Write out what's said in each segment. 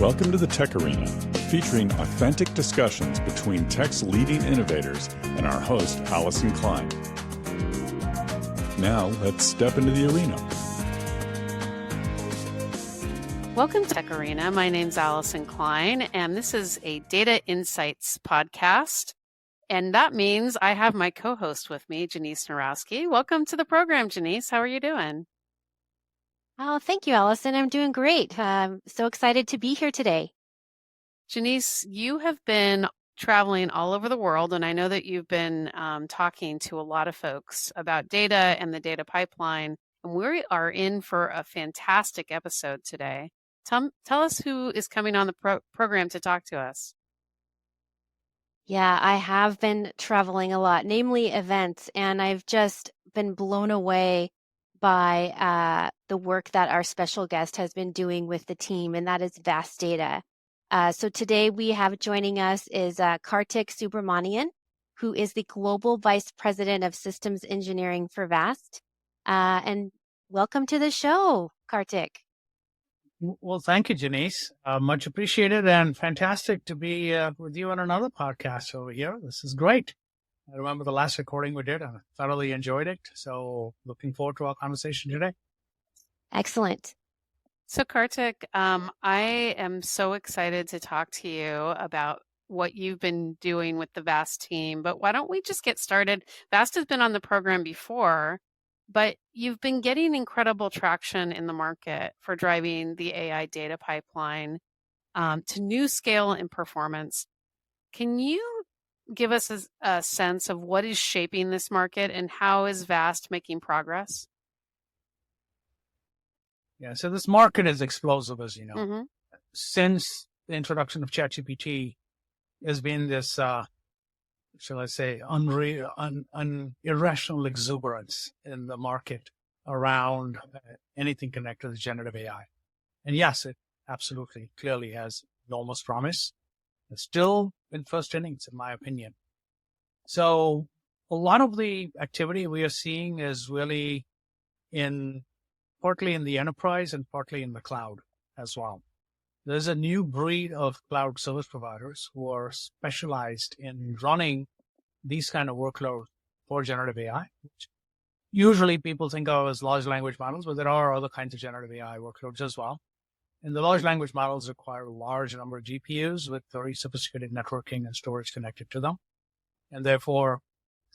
Welcome to the TechArena, featuring authentic discussions between tech's leading innovators and our host, Allyson Klein. Now, let's step into the arena. Welcome to TechArena. My name's Allyson Klein, and this is a Data Insights podcast. And that means I have my co-host with me, Jeniece Wnorowski. Welcome to the program, Jeniece. How are you doing? Oh, thank you, Allyson. I'm doing great. I'm so excited to be here today. Jeniece, you have been traveling all over the world, and I know that you've been talking to a lot of folks about data and the data pipeline, and we are in for a fantastic episode today. Tell us who is coming on the program to talk to us. Yeah, I have been traveling a lot, namely events, and I've just been blown away by the work that our special guest has been doing with the team, and that is Vast Data. So today we have joining us is Kartik Subramanian, who is the Global Vice President of Systems Engineering for Vast. And welcome to the show, Kartik. Well, thank you, Jeniece. Much appreciated and fantastic to be with you on another podcast over here. This is great. I remember the last recording we did and I thoroughly enjoyed it. So looking forward to our conversation today. Excellent. So Kartik, I am so excited to talk to you about what you've been doing with the Vast team, but why don't we just get started? Vast has been on the program before, but you've been getting incredible traction in the market for driving the AI data pipeline to new scale and performance. Can you give us a sense of what is shaping this market and how is Vast making progress? Yeah, so this market is explosive, as you know. Mm-hmm. Since the introduction of ChatGPT, there's been this, shall I say, irrational exuberance in the market around anything connected to generative AI. And yes, it absolutely, clearly has enormous promise. It's still in first innings, in my opinion. So a lot of the activity we are seeing is really partly in the enterprise and partly in the cloud as well. There's a new breed of cloud service providers who are specialized in running these kind of workloads for generative AI, which usually people think of as large language models, but there are other kinds of generative AI workloads as well. And the large language models require a large number of GPUs with very sophisticated networking and storage connected to them. And therefore,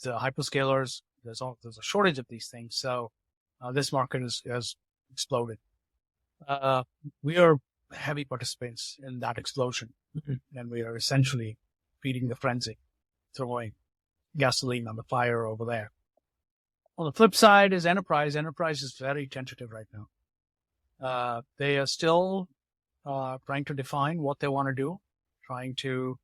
the hyperscalers, there's a shortage of these things. So this market has exploded. We are heavy participants in that explosion. And we are essentially feeding the frenzy, throwing gasoline on the fire over there. On the flip side is enterprise. Enterprise is very tentative right now. They are still trying to define what they want to do, trying to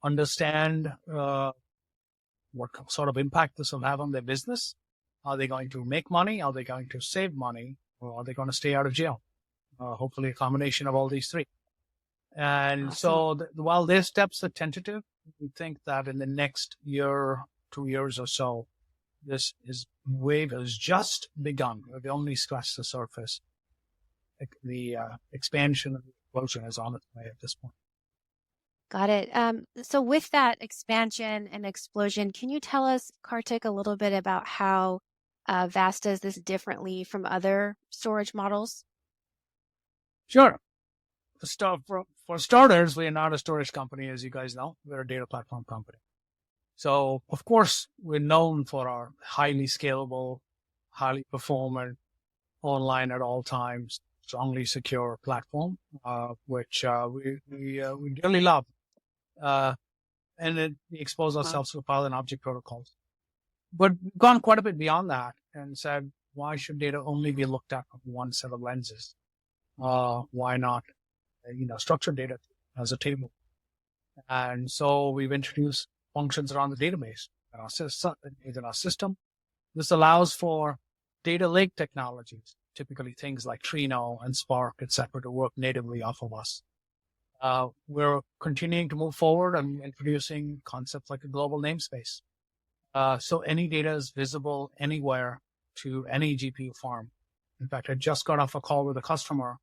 understand what sort of impact this will have on their business. Are they going to make money? Are they going to save money? Or are they going to stay out of jail? Hopefully a combination of all these three. And awesome. So while their steps are tentative, we think that in the next year, 2 years or so, this wave has just begun. We've only scratched the surface. The expansion of the explosion is on its way at this point. Got it. So with that expansion and explosion, can you tell us, Kartik, a little bit about how Vast does this differently from other storage models? Sure. For starters, we are not a storage company, as you guys know. We're a data platform company. So, of course, we're known for our highly scalable, highly performant, online at all times, strongly secure platform, which we dearly love. And we expose ourselves to file and object protocols. But we've gone quite a bit beyond that and said, why should data only be looked at from one set of lenses? Why not, structured data as a table? And so we've introduced functions around the database in our system. This allows for data lake technologies, typically things like Trino and Spark, etc., to work natively off of us. We're continuing to move forward and introducing concepts like a global namespace. So any data is visible anywhere to any GPU farm. In fact, I just got off a call with a customer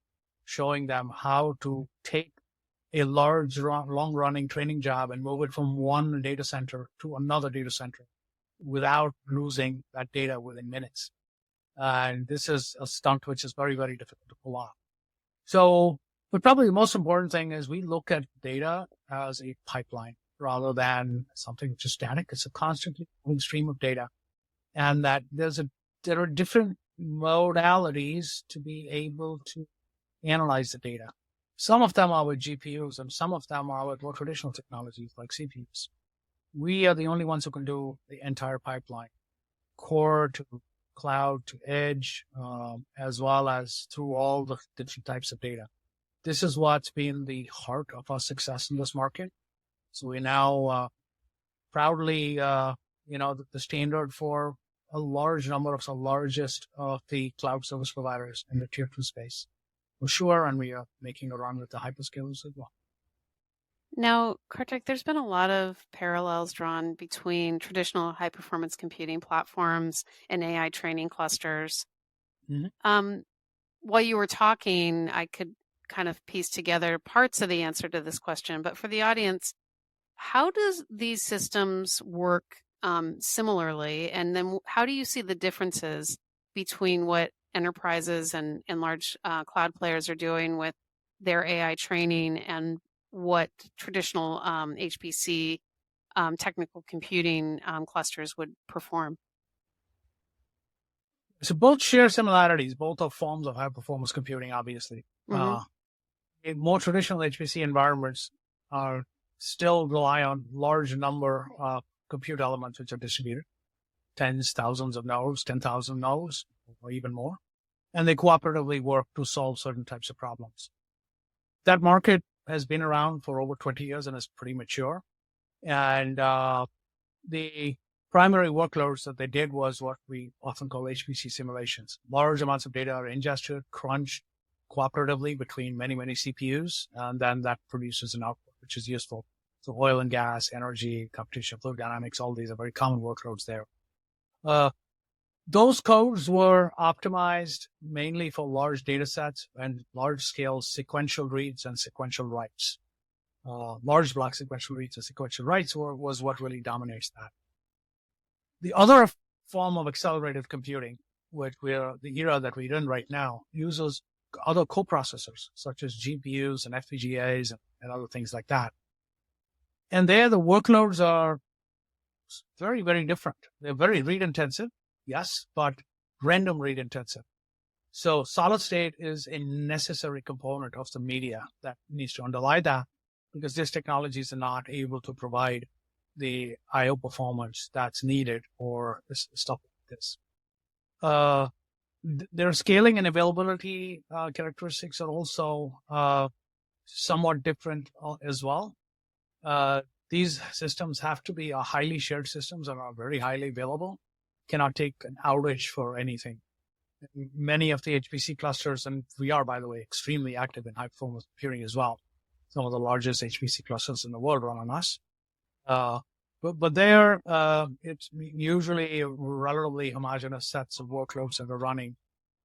showing them how to take a large, long-running training job and move it from one data center to another data center without losing that data within minutes. And this is a stunt which is very, very difficult to pull off. So, but probably the most important thing is we look at data as a pipeline rather than something which is static. It's a constantly moving stream of data. And that there are different modalities to be able to analyze the data. Some of them are with GPUs and some of them are with more traditional technologies like CPUs. We are the only ones who can do the entire pipeline, core to cloud to edge, as well as through all the different types of data. This is what's been the heart of our success in this market. So we now proudly, the standard for a large number of the largest of the cloud service providers in the tier 2 space. For sure, and we are making a run with the hyperscalers as well. Now, Kartik, there's been a lot of parallels drawn between traditional high-performance computing platforms and AI training clusters. Mm-hmm. While you were talking, I could kind of piece together parts of the answer to this question, but for the audience, how does these systems work similarly? And then how do you see the differences between what enterprises and large cloud players are doing with their AI training and what traditional HPC technical computing clusters would perform? So both share similarities. Both are forms of high-performance computing, obviously. Mm-hmm. In more traditional HPC environments are still rely on large number of compute elements which are distributed, tens, thousands of nodes, 10,000 nodes, or even more. And they cooperatively work to solve certain types of problems. That market has been around for over 20 years and is pretty mature. And the primary workloads that they did was what we often call HPC simulations. Large amounts of data are ingested, crunched cooperatively between many, many CPUs, and then that produces an output, which is useful. So oil and gas, energy, computational fluid dynamics, all these are very common workloads there. Those codes were optimized mainly for large data sets and large-scale sequential reads and sequential writes. Large block sequential reads and sequential writes was what really dominates that. The other form of accelerated computing, which the era that we're in right now, uses other coprocessors, such as GPUs and FPGAs and other things like that. And there, the workloads are very, very different. They're very read-intensive, yes, but random read-intensive. So solid state is a necessary component of the media that needs to underlie that, because these technologies are not able to provide the I/O performance that's needed for this stuff like this. Their scaling and availability characteristics are also somewhat different as well. These systems have to be highly shared systems and are very highly available, cannot take an outage for anything. Many of the HPC clusters, and we are, by the way, extremely active in high-performance computing as well. Some of the largest HPC clusters in the world run on us. But there, it's usually relatively homogeneous sets of workloads that are running.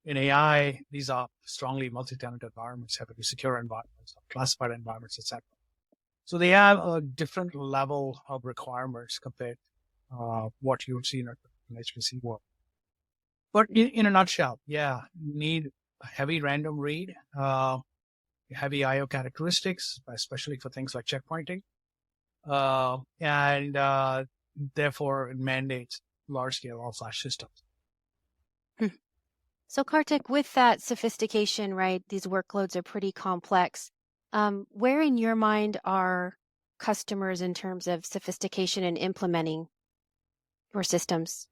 In AI, these are strongly multi-tenant environments, have to be secure environments, classified environments, etc. So they have a different level of requirements compared to what you would see in an HPC world. But in a nutshell, yeah, you need a heavy random read, heavy I/O characteristics, especially for things like checkpointing. And therefore it mandates large-scale all-flash systems. So Kartik, with that sophistication, right, these workloads are pretty complex. Where in your mind are customers in terms of sophistication in implementing your systems?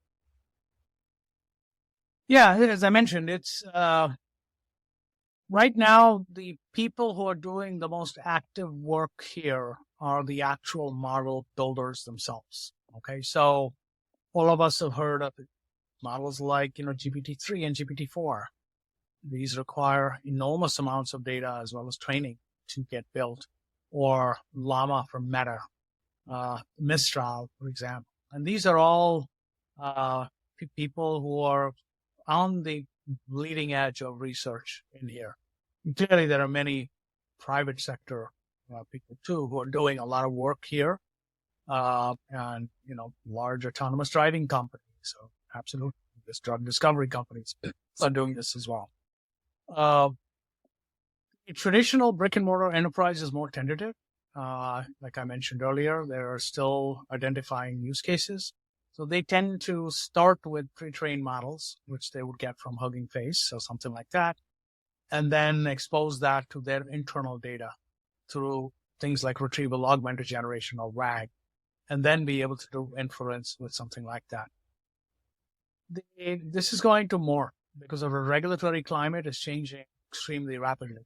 Yeah, as I mentioned, it's right now the people who are doing the most active work here are the actual model builders themselves. Okay, so all of us have heard of models like, GPT-3 and GPT-4. These require enormous amounts of data as well as training to get built. Or Llama from Meta, Mistral, for example. And these are all people who are on the leading edge of research in here. And clearly, there are many private sector people too who are doing a lot of work here, and large autonomous driving companies. So absolutely, this drug discovery companies are doing this as well. The traditional brick and mortar enterprise is more tentative. Like I mentioned earlier, they're still identifying use cases. So they tend to start with pre-trained models, which they would get from Hugging Face or something like that, and then expose that to their internal data through things like retrieval augmented generation or RAG, and then be able to do inference with something like that. This is going to more because of the regulatory climate is changing extremely rapidly.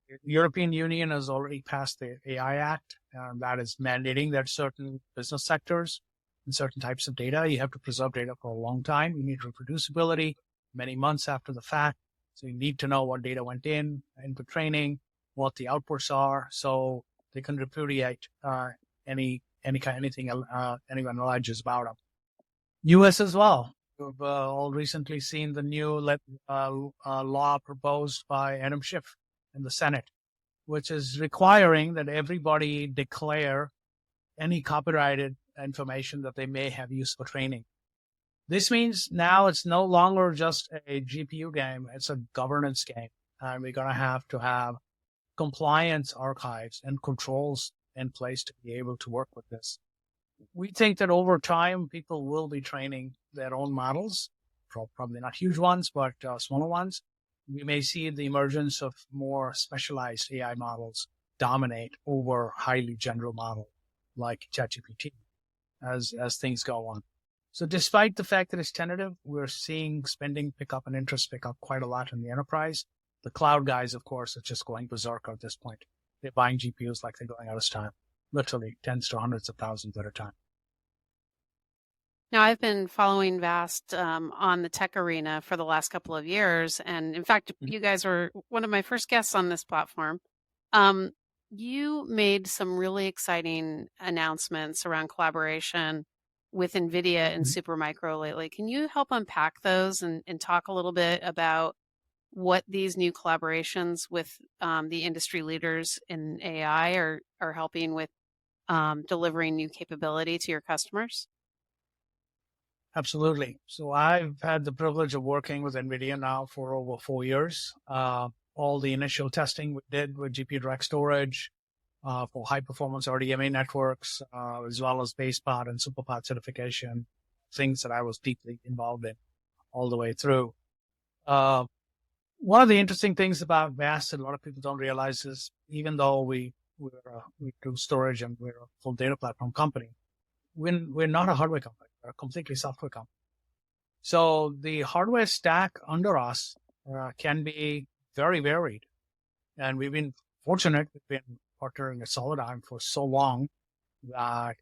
The European Union has already passed the AI Act, and that is mandating that certain business sectors and certain types of data, you have to preserve data for a long time. You need reproducibility many months after the fact. So you need to know what data went into training, what the outputs are, so they can repudiate anything anyone alleges about them. U.S. as well. We've all recently seen the new law proposed by Adam Schiff in the Senate, which is requiring that everybody declare any copyrighted information that they may have used for training. This means now it's no longer just a GPU game, it's a governance game. And we're going to have compliance archives and controls in place to be able to work with this. We think that over time, people will be training their own models, probably not huge ones, but smaller ones. We may see the emergence of more specialized AI models dominate over highly general model like ChatGPT as things go on. So despite the fact that it's tentative, we're seeing spending pick up and interest pick up quite a lot in the enterprise. The cloud guys, of course, are just going berserk at this point. They're buying GPUs like they're going out of style, literally tens to hundreds of thousands at a time. Now, I've been following Vast on the TechArena for the last couple of years. And in fact, you guys were one of my first guests on this platform. You made some really exciting announcements around collaboration with NVIDIA and Supermicro lately. Can you help unpack those and talk a little bit about what these new collaborations with the industry leaders in AI are helping with delivering new capability to your customers? Absolutely. So I've had the privilege of working with NVIDIA now for over 4 years. All the initial testing we did with GPU direct storage for high performance RDMA networks, as well as basepod and superpod certification, things that I was deeply involved in all the way through. One of the interesting things about VAST that a lot of people don't realize is even though we do storage and we're a full data platform company, we're not a hardware company. We're a completely software company. So the hardware stack under us can be very varied. And we've been fortunate. We've been partnering with Solidigm for so long that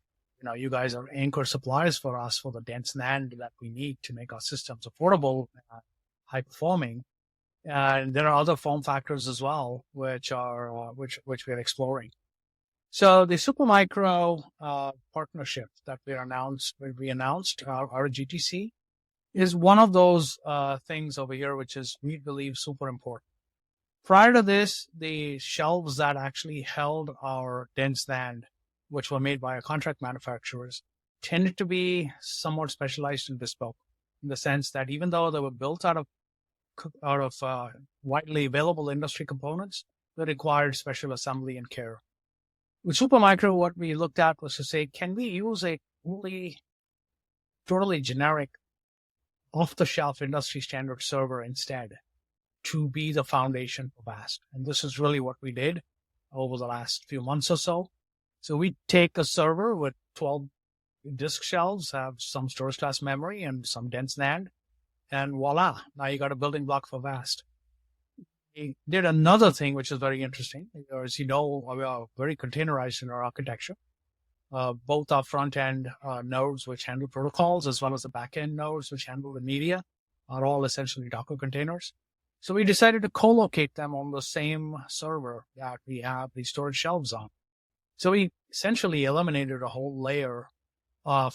you guys are anchor suppliers for us for the dense NAND that we need to make our systems affordable, high performing. And there are other form factors as well, which we're exploring. So the Supermicro partnership that we announced, our GTC, is one of those things over here, which is, we believe, super important. Prior to this, the shelves that actually held our dense NAND, which were made by our contract manufacturers, tended to be somewhat specialized and bespoke, in the sense that even though they were built out of widely available industry components, they required special assembly and care. With Supermicro, what we looked at was to say, can we use a totally generic, off-the-shelf industry standard server instead to be the foundation for VAST? And this is really what we did over the last few months or so. So we take a server with 12 disk shelves, have some storage class memory and some dense NAND, and voila, now you got a building block for VAST. We did another thing which is very interesting. As you know, we are very containerized in our architecture. Both our front-end nodes, which handle protocols, as well as the back-end nodes, which handle the media, are all essentially Docker containers. So we decided to co-locate them on the same server that we have the storage shelves on. So we essentially eliminated a whole layer of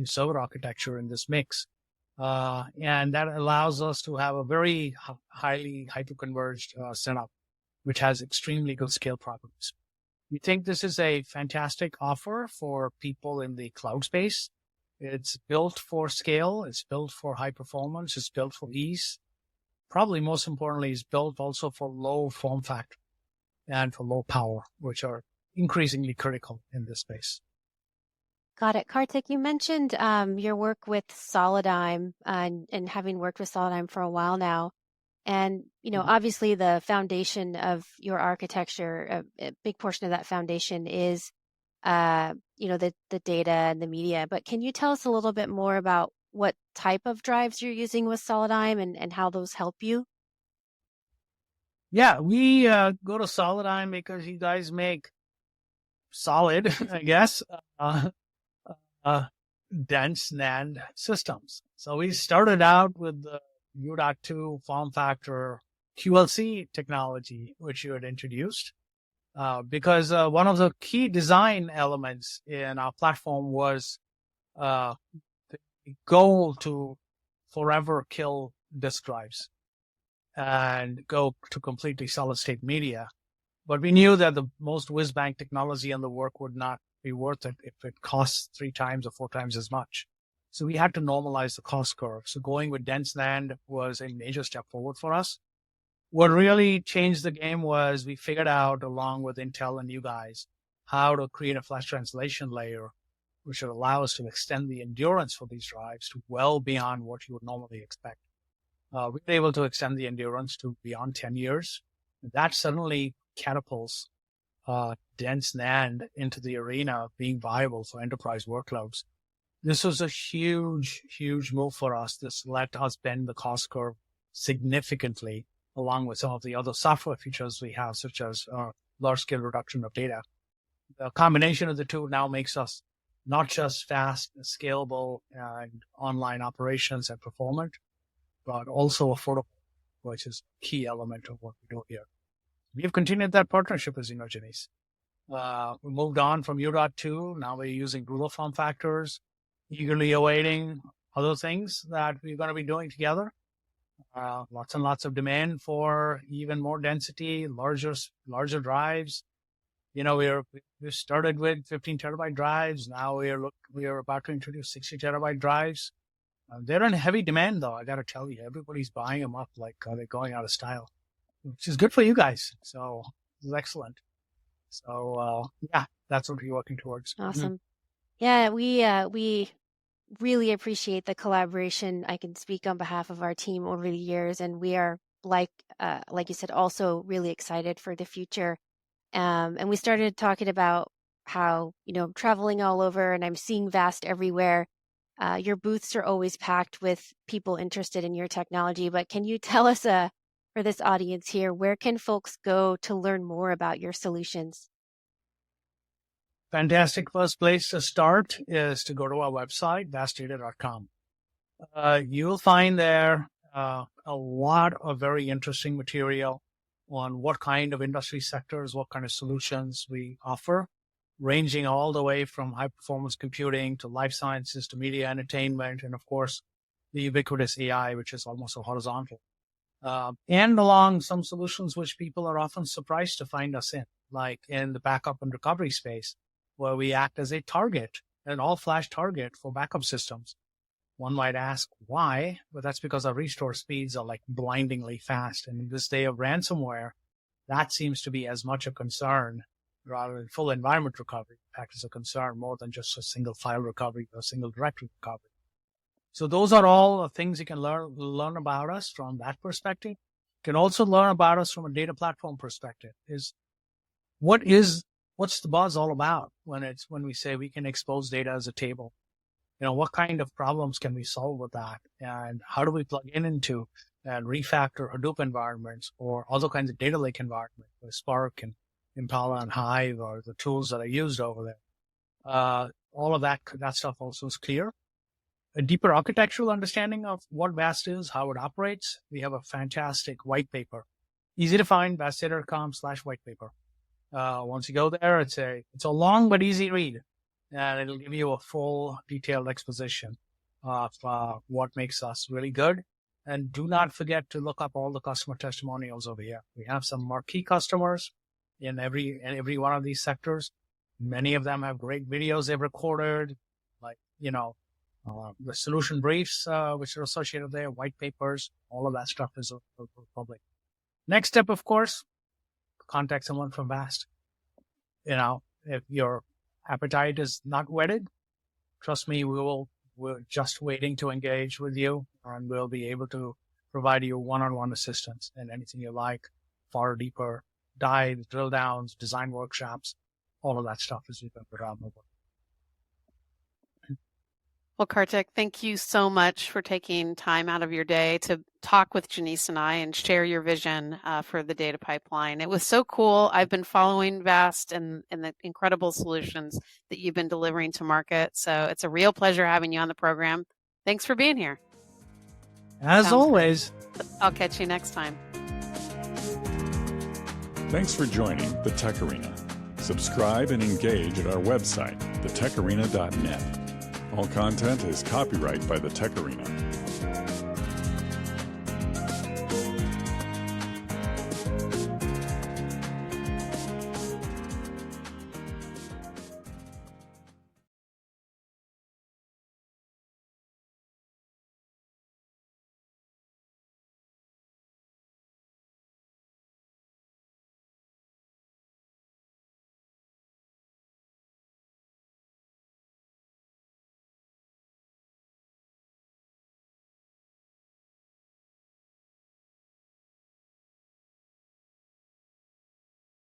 server architecture in this mix. And that allows us to have a very highly hyper-converged setup which has extremely good scale properties. We think this is a fantastic offer for people in the cloud space. It's built for scale. It's built for high performance. It's built for ease. Probably most importantly, it's built also for low form factor and for low power, which are increasingly critical in this space. Got it. Kartik, you mentioned your work with Solidigm and having worked with Solidigm for a while now. And, obviously the foundation of your architecture, a big portion of that foundation is, the data and the media. But can you tell us a little bit more about what type of drives you're using with Solidigm and how those help you? Yeah, we go to Solidigm because you guys make solid, I guess, dense NAND systems. So we started out with the U.2 form factor QLC technology, which you had introduced, because one of the key design elements in our platform was the goal to forever kill disk drives and go to completely solid state media. But we knew that the most whiz-bang technology and the work would not be worth it if it costs 3 times or 4 times as much. So we had to normalize the cost curve. So going with dense NAND was a major step forward for us. What really changed the game was we figured out, along with Intel and you guys, how to create a flash translation layer, which would allow us to extend the endurance for these drives to well beyond what you would normally expect. We were able to extend the endurance to beyond 10 years. That suddenly catapults dense NAND into the arena of being viable for enterprise workloads. This was a huge, huge move for us. This let us bend the cost curve significantly, along with some of the other software features we have, such as large-scale reduction of data. The combination of the two now makes us not just fast, scalable, and online operations and performant, but also affordable, which is a key element of what we do here. We've continued that partnership, as you know, Jeniece. We moved on from U.2. Now we're using brutal form factors, eagerly awaiting other things that we're going to be doing together. Lots and lots of demand for even more density, larger drives. We started with 15 terabyte drives. Now we are about to introduce 60 terabyte drives. They're in heavy demand, though. I got to tell you, everybody's buying them up like they're going out of style, which is good for you guys. So this is excellent. So that's what we're working towards. Awesome. Yeah, we really appreciate the collaboration. I can speak on behalf of our team over the years, and we are like you said, also really excited for the future. And we started talking about how traveling all over, and I'm seeing VAST everywhere. Your booths are always packed with people interested in your technology. But can you tell us, for this audience here, where can folks go to learn more about your solutions? Fantastic first place to start is to go to our website, vastdata.com. You'll find there a lot of very interesting material on what kind of industry sectors, what kind of solutions we offer, ranging all the way from high-performance computing to life sciences to media entertainment, and of course, the ubiquitous AI, which is almost a horizontal. And along some solutions which people are often surprised to find us in, like in the backup and recovery space, where we act as a target, an all-flash target for backup systems. One might ask why, but that's because our restore speeds are like blindingly fast. And in this day of ransomware, that seems to be as much a concern rather than full environment recovery. In fact, it's a concern more than just a single file recovery or a single directory recovery. So those are all things you can learn about us from that perspective. You can also learn about us from a data platform perspective. What's the buzz all about when we say we can expose data as a table? What kind of problems can we solve with that? And how do we plug into and refactor Hadoop environments or other kinds of data lake environments, like Spark and Impala and Hive or the tools that are used over there? All of that stuff also is clear. A deeper architectural understanding of what VAST is, how it operates. We have a fantastic white paper. Easy to find, vastdata.com/white paper. Once you go there, it's a long but easy read, and it'll give you a full detailed exposition of what makes us really good And do not forget to look up all the customer testimonials over here. We have some marquee customers in every one of these sectors. Many of them have great videos they've recorded, like, the solution briefs, which are associated there, white papers, all of that stuff is public. Next step, of course, contact someone from VAST. If your appetite is not whetted, trust me, we're just waiting to engage with you, and we'll be able to provide you one-on-one assistance in anything you like, far deeper dives, drill downs, design workshops, all of that stuff is around the world. Well, Kartik, thank you so much for taking time out of your day to talk with Jeniece and I and share your vision for the data pipeline. It was so cool. I've been following VAST and the incredible solutions that you've been delivering to market. So it's a real pleasure having you on the program. Thanks for being here. As always. I'll catch you next time. Thanks for joining the TechArena. Subscribe and engage at our website, thetecharena.net. All content is copyright by the TechArena.